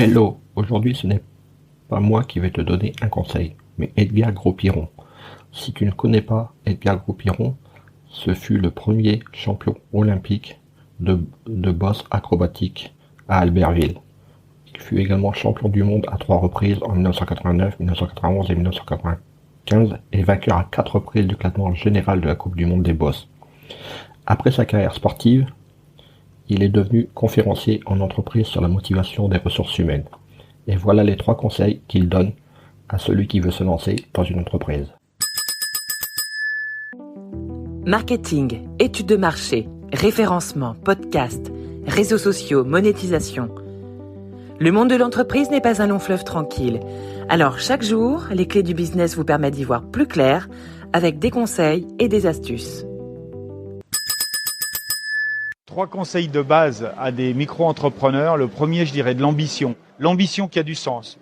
Hello, aujourd'hui ce n'est pas moi qui vais te donner un conseil, mais Edgar Gros-Piron. Si tu ne connais pas Edgar Gros-Piron, ce fut le premier champion olympique de bosse acrobatique à Albertville. Il fut également champion du monde à 3 reprises en 1989, 1991 et 1995 et vainqueur à 4 reprises du classement général de la Coupe du monde des bosses. Après sa carrière sportive, il est devenu conférencier en entreprise sur la motivation des ressources humaines. Et voilà les 3 conseils qu'il donne à celui qui veut se lancer dans une entreprise. Marketing, études de marché, référencement, podcast, réseaux sociaux, monétisation. Le monde de l'entreprise n'est pas un long fleuve tranquille. Alors chaque jour, les clés du business vous permettent d'y voir plus clair avec des conseils et des astuces. 3 conseils de base à des micro-entrepreneurs. Le premier, je dirais, de l'ambition. L'ambition qui a du sens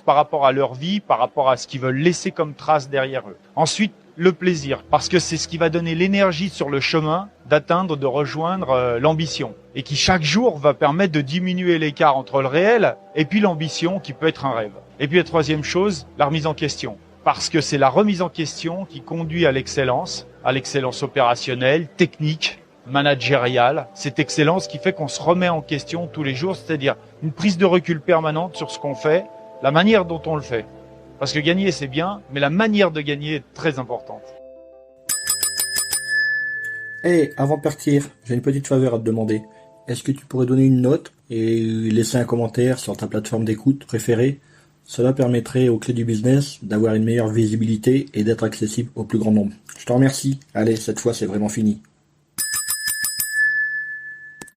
par rapport à leur vie, par rapport à ce qu'ils veulent laisser comme trace derrière eux. Ensuite, le plaisir, parce que c'est ce qui va donner l'énergie sur le chemin d'atteindre, de rejoindre l'ambition. Et qui chaque jour va permettre de diminuer l'écart entre le réel et puis l'ambition qui peut être un rêve. Et puis la troisième chose, la remise en question. Parce que c'est la remise en question qui conduit à l'excellence opérationnelle, technique, managériale, cette excellence qui fait qu'on se remet en question tous les jours, c'est-à-dire une prise de recul permanente sur ce qu'on fait, la manière dont on le fait. Parce que gagner c'est bien, mais la manière de gagner est très importante. Hey, avant de partir, j'ai une petite faveur à te demander. Est-ce que tu pourrais donner une note et laisser un commentaire sur ta plateforme d'écoute préférée? Cela permettrait aux clés du business d'avoir une meilleure visibilité et d'être accessible au plus grand nombre. Je te remercie. Allez, cette fois c'est vraiment fini.